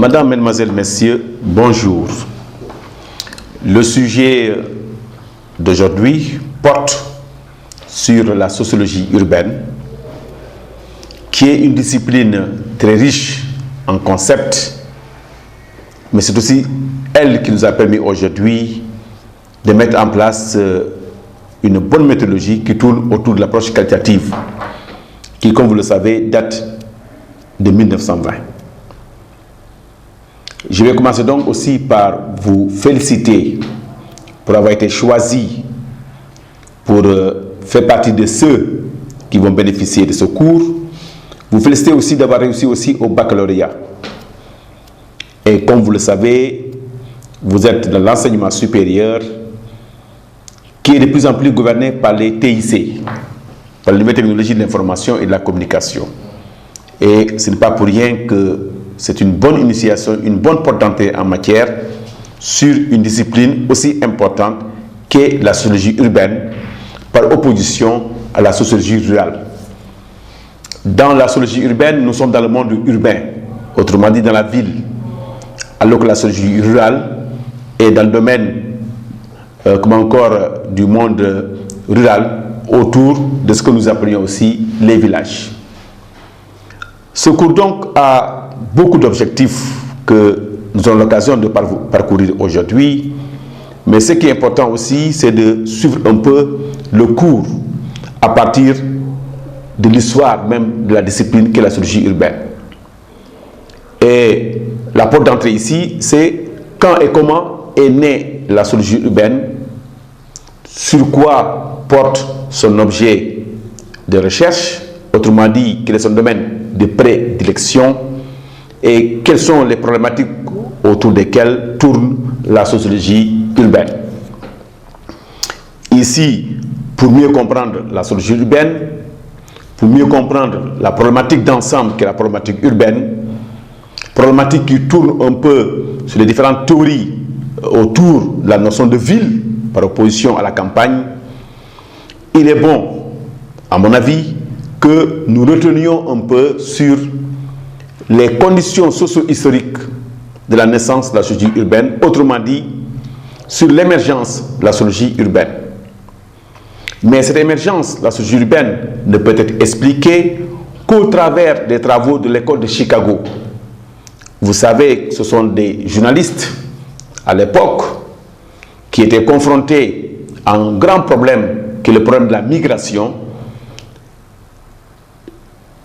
Madame, Mesdemoiselles, Messieurs, bonjour. Le sujet d'aujourd'hui porte sur la sociologie urbaine, qui est une discipline très riche en concepts, mais c'est aussi elle qui nous a permis aujourd'hui de mettre en place une bonne méthodologie qui tourne autour de l'approche qualitative, qui, comme vous le savez, date de 1920. Je vais commencer donc aussi par vous féliciter pour avoir été choisi pour faire partie de ceux qui vont bénéficier de ce cours. Vous féliciter aussi d'avoir réussi aussi au baccalauréat. Et comme vous le savez, vous êtes dans l'enseignement supérieur qui est de plus en plus gouverné par les TIC, par les nouvelles technologies de l'information et de la communication. Et ce n'est pas pour rien que c'est une bonne initiation, une bonne porte d'entrée en matière sur une discipline aussi importante qu'est la sociologie urbaine, par opposition à la sociologie rurale. Dans la sociologie urbaine, nous sommes dans le monde urbain, autrement dit dans la ville, alors que la sociologie rurale est dans le domaine du monde rural, autour de ce que nous appelions aussi les villages. Ce cours donc a beaucoup d'objectifs que nous avons l'occasion de parcourir aujourd'hui, mais ce qui est important aussi, c'est de suivre un peu le cours à partir de l'histoire même de la discipline qu'est la sociologie urbaine. Et la porte d'entrée ici, c'est quand et comment est née la sociologie urbaine, sur quoi porte son objet de recherche, autrement dit, quel est son domaine de prédilection et quelles sont les problématiques autour desquelles tourne la sociologie urbaine. Ici, pour mieux comprendre la sociologie urbaine, pour mieux comprendre la problématique d'ensemble qui est la problématique urbaine, problématique qui tourne un peu sur les différentes théories autour de la notion de ville par opposition à la campagne, il est bon, à mon avis, que nous retenions un peu sur les conditions socio-historiques de la naissance de la sociologie urbaine, autrement dit, sur l'émergence de la sociologie urbaine. Mais cette émergence de la sociologie urbaine ne peut être expliquée qu'au travers des travaux de l'école de Chicago. Vous savez que ce sont des journalistes à l'époque qui étaient confrontés à un grand problème qui est le problème de la migration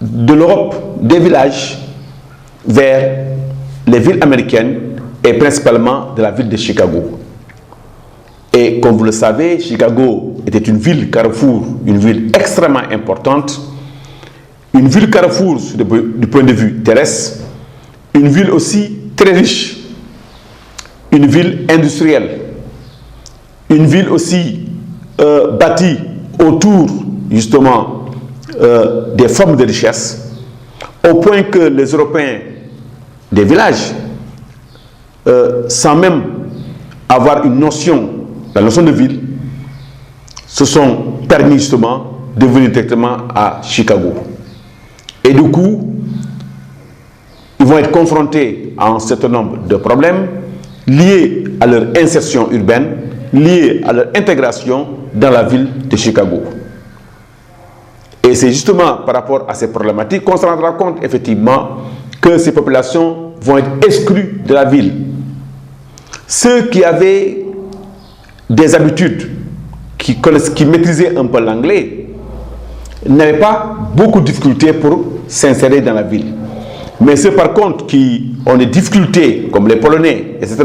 de l'Europe, des villages, vers les villes américaines et principalement de la ville de Chicago. Et comme vous le savez, Chicago était une ville carrefour, une ville extrêmement importante, une ville carrefour du point de vue terrestre, une ville aussi très riche, une ville industrielle, une ville aussi bâtie autour justement des formes de richesse, au point que les Européens des villages, sans même avoir une notion, la notion de ville, se sont permis justement de venir directement à Chicago. Et du coup, ils vont être confrontés à un certain nombre de problèmes liés à leur insertion urbaine, liés à leur intégration dans la ville de Chicago. Et c'est justement par rapport à ces problématiques qu'on se rendra compte effectivement que ces populations vont être exclues de la ville. Ceux qui avaient des habitudes, qui maîtrisaient un peu l'anglais, n'avaient pas beaucoup de difficultés pour s'insérer dans la ville. Mais ceux par contre qui ont des difficultés, comme les Polonais, etc.,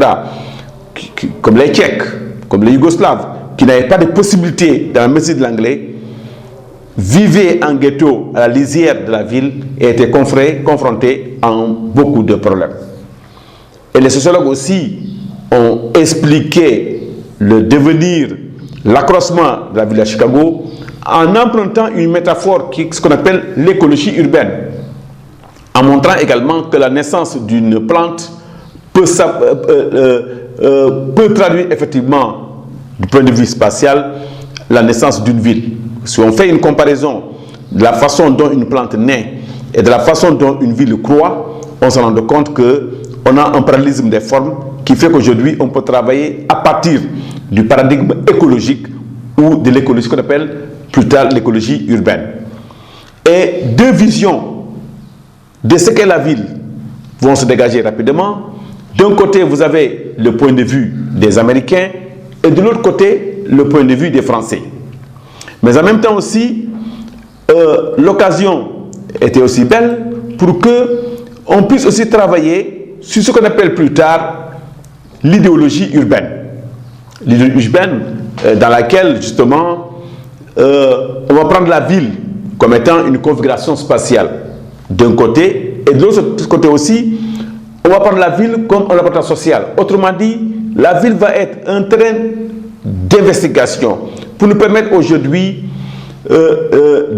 comme les Tchèques, comme les Yougoslaves, qui n'avaient pas de possibilités dans la maîtrise de l'anglais, vivaient en ghetto à la lisière de la ville et étaient confrontés à beaucoup de problèmes. Et les sociologues aussi ont expliqué le devenir, l'accroissement de la ville de Chicago en empruntant une métaphore qui est ce qu'on appelle l'écologie urbaine, en montrant également que la naissance d'une plante peut traduire effectivement, du point de vue spatial, la naissance d'une ville. Si on fait une comparaison de la façon dont une plante naît et de la façon dont une ville croît, on se rend compte que on a un parallélisme des formes qui fait qu'aujourd'hui, on peut travailler à partir du paradigme écologique ou de l'écologie qu'on appelle plus tard l'écologie urbaine. Et deux visions de ce qu'est la ville vont se dégager rapidement. D'un côté, vous avez le point de vue des Américains et de l'autre côté, le point de vue des Français. Mais en même temps aussi, l'occasion était aussi belle pour qu'on puisse aussi travailler sur ce qu'on appelle plus tard l'idéologie urbaine. L'idéologie urbaine dans laquelle justement on va prendre la ville comme étant une configuration spatiale d'un côté et de l'autre côté aussi on va prendre la ville comme un laboratoire social. Autrement dit, la ville va être un terrain d'investigation pour nous permettre aujourd'hui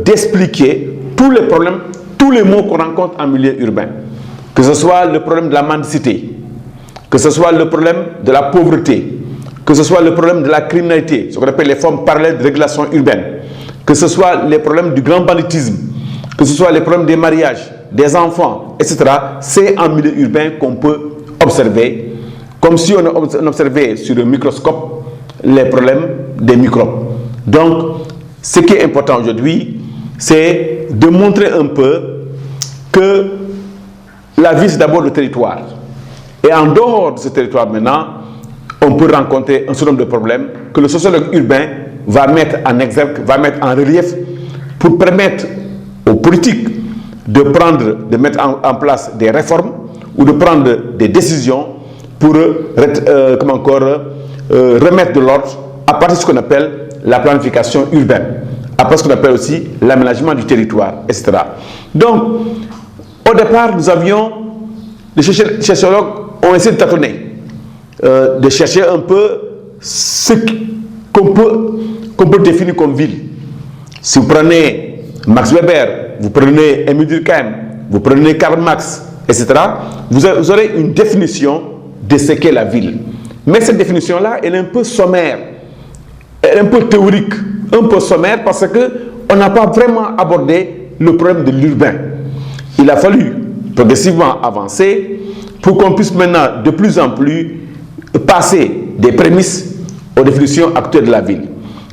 d'expliquer tous les problèmes, tous les maux qu'on rencontre en milieu urbain. Que ce soit le problème de la mendicité, que ce soit le problème de la pauvreté, que ce soit le problème de la criminalité, ce qu'on appelle les formes parallèles de régulation urbaine, que ce soit les problèmes du grand banditisme, que ce soit les problèmes des mariages, des enfants, etc. C'est en milieu urbain qu'on peut observer, comme si on observait sur le microscope les problèmes des microbes. Donc, ce qui est important aujourd'hui, c'est de montrer un peu que la vie, c'est d'abord le territoire. Et en dehors de ce territoire maintenant, on peut rencontrer un certain nombre de problèmes que le sociologue urbain va mettre en exergue, va mettre en relief pour permettre aux politiques de mettre en place des réformes ou de prendre des décisions pour remettre de l'ordre à partir de ce qu'on appelle la planification urbaine, à partir de ce qu'on appelle aussi l'aménagement du territoire, etc. Donc, au départ, les chercheurs ont essayé de tâtonner, de chercher un peu ce qu'on peut définir comme ville. Si vous prenez Max Weber, vous prenez Émile Durkheim, vous prenez Karl Marx, etc., vous aurez une définition de ce qu'est la ville. Mais cette définition-là, elle est un peu sommaire, elle est un peu théorique, un peu sommaire parce qu'on n'a pas vraiment abordé le problème de l'urbain. Il a fallu progressivement avancer pour qu'on puisse maintenant de plus en plus passer des prémices aux définitions actuelles de la ville.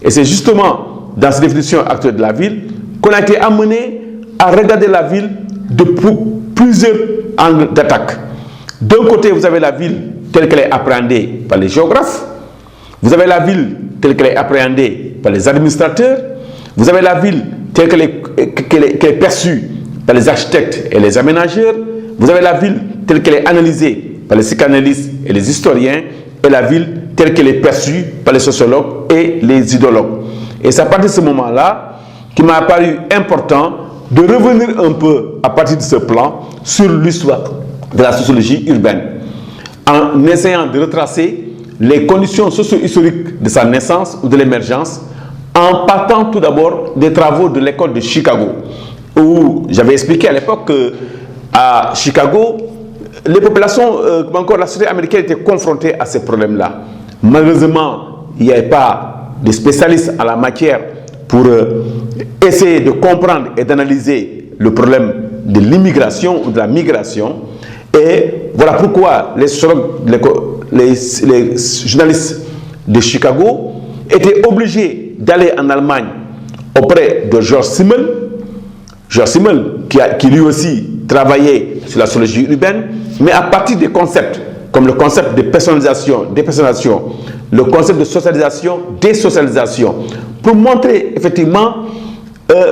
Et c'est justement dans ces définitions actuelles de la ville qu'on a été amené à regarder la ville de plusieurs angles d'attaque. D'un côté, vous avez la ville telle qu'elle est appréhendée par les géographes, vous avez la ville telle qu'elle est appréhendée par les administrateurs, vous avez la ville telle qu'elle est perçue par les architectes et les aménageurs, vous avez la ville telle qu'elle est analysée par les psychanalystes et les historiens, et la ville telle qu'elle est perçue par les sociologues et les idéologues. Et c'est à partir de ce moment-là qu'il m'a paru important de revenir un peu à partir de ce plan sur l'histoire de la sociologie urbaine, en essayant de retracer les conditions socio-historiques de sa naissance ou de l'émergence, en partant tout d'abord des travaux de l'école de Chicago, où j'avais expliqué à l'époque qu'à Chicago, les populations, encore la société américaine était confrontée à ces problèmes-là. Malheureusement, il n'y avait pas de spécialistes en la matière pour essayer de comprendre et d'analyser le problème de l'immigration ou de la migration. Et voilà pourquoi les journalistes de Chicago étaient obligés d'aller en Allemagne auprès de George Simmel. George Simmel, qui lui aussi travaillait sur la sociologie urbaine, mais à partir des concepts, comme le concept de personnalisation, dépersonnalisation, le concept de socialisation, désocialisation, pour montrer effectivement,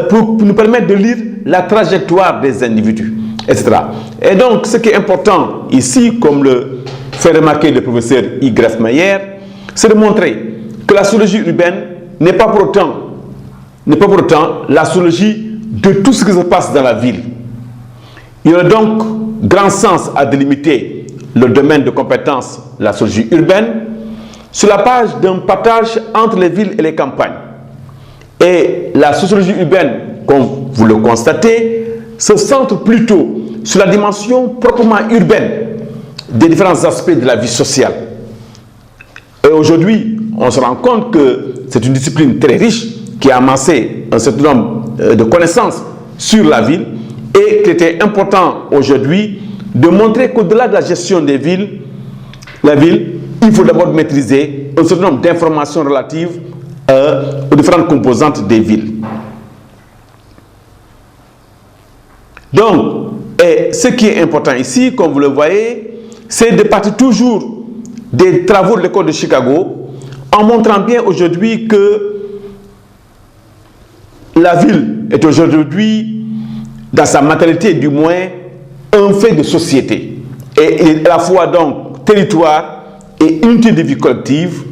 pour nous permettre de lire la trajectoire des individus, etc. Et donc, ce qui est important ici, comme le fait remarquer le professeur Y. Mayer, c'est de montrer que la sociologie urbaine n'est pas pour autant la sociologie de tout ce qui se passe dans la ville. Il y a donc grand sens à délimiter le domaine de compétence de la sociologie urbaine sur la page d'un partage entre les villes et les campagnes. Et la sociologie urbaine, comme vous le constatez, se centre plutôt sur la dimension proprement urbaine des différents aspects de la vie sociale. Et aujourd'hui, on se rend compte que c'est une discipline très riche qui a amassé un certain nombre de connaissances sur la ville et qu'il était important aujourd'hui de montrer qu'au-delà de la gestion des villes, il faut d'abord maîtriser un certain nombre d'informations relatives aux différentes composantes des villes. Donc, ce qui est important ici, comme vous le voyez, c'est de partir toujours des travaux de l'école de Chicago, en montrant bien aujourd'hui que la ville est aujourd'hui, dans sa matérialité du moins, un fait de société. Et à la fois donc territoire et unité de vie collective,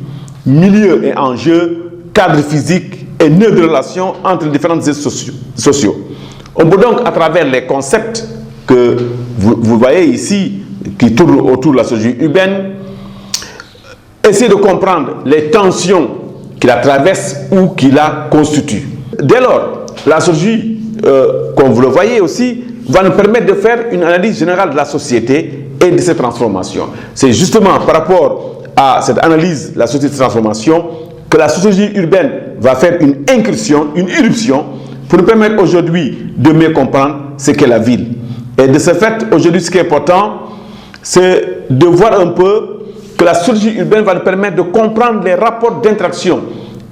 milieu et enjeu, cadre physique et nœud de relation entre les différents sociaux. On peut donc, à travers les concepts que vous voyez ici, qui tournent autour de la sociologie urbaine, essayer de comprendre les tensions qui la traversent ou qui la constituent. Dès lors, la sociologie, comme vous le voyez aussi, va nous permettre de faire une analyse générale de la société et de ses transformations. C'est justement par rapport à cette analyse de la société de transformation que la sociologie urbaine va faire une incursion, une irruption, pour nous permettre aujourd'hui de mieux comprendre ce qu'est la ville. Et de ce fait, aujourd'hui, ce qui est important, c'est de voir un peu que la sociologie urbaine va nous permettre de comprendre les rapports d'interaction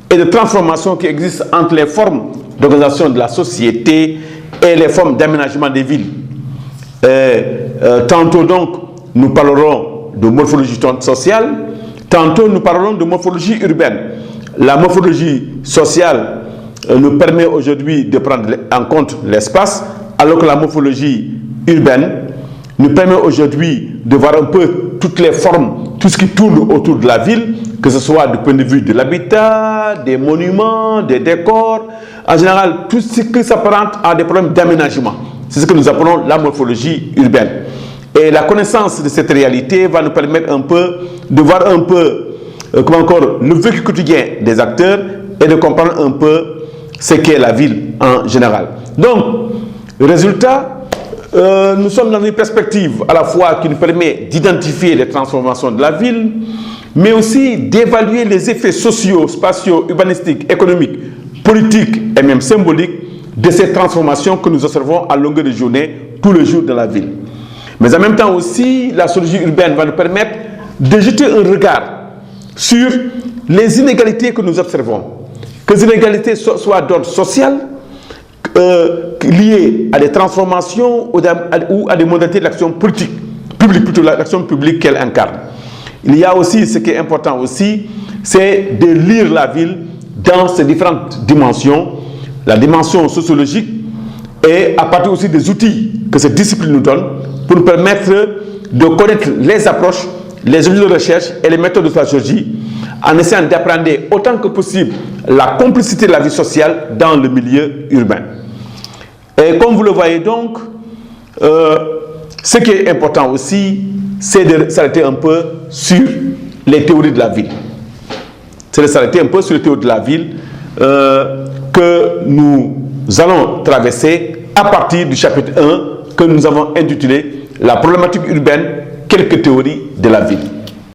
et de transformation qui existent entre les formes d'organisation de la société et les formes d'aménagement des villes. Tantôt donc, nous parlerons de morphologie sociale, tantôt nous parlerons de morphologie urbaine. La morphologie sociale nous permet aujourd'hui de prendre en compte l'espace, alors que la morphologie urbaine nous permet aujourd'hui de voir un peu toutes les formes, tout ce qui tourne autour de la ville, que ce soit du point de vue de l'habitat, des monuments, des décors, en général, tout ce qui s'apparente à des problèmes d'aménagement. C'est ce que nous appelons la morphologie urbaine. Et la connaissance de cette réalité va nous permettre un peu de voir un peu, comment encore, le vécu quotidien des acteurs et de comprendre un peu ce qu'est la ville en général. Donc, résultat, nous sommes dans une perspective à la fois qui nous permet d'identifier les transformations de la ville, mais aussi d'évaluer les effets sociaux, spatiaux, urbanistiques, économiques, politiques et même symboliques de ces transformations que nous observons à longueur de journée, tous les jours dans la ville. Mais en même temps aussi, la sociologie urbaine va nous permettre de jeter un regard sur les inégalités que nous observons. Que ces inégalités soient d'ordre social, liées à des transformations ou à des modalités de l'action politique, publique, plutôt l'action publique qu'elle incarne. Il y a aussi, ce qui est important aussi, c'est de lire la ville dans ses différentes dimensions, la dimension sociologique et à partir aussi des outils que cette discipline nous donne pour nous permettre de connaître les approches, les outils de recherche et les méthodes de sociologie en essayant d'apprendre autant que possible la complicité de la vie sociale dans le milieu urbain. Et comme vous le voyez donc, ce qui est important aussi, c'est de s'arrêter un peu sur les théories de la ville. C'est de s'arrêter un peu sur les théories de la ville que nous allons traverser à partir du chapitre 1 que nous avons intitulé « La problématique urbaine, quelques théories de la ville ».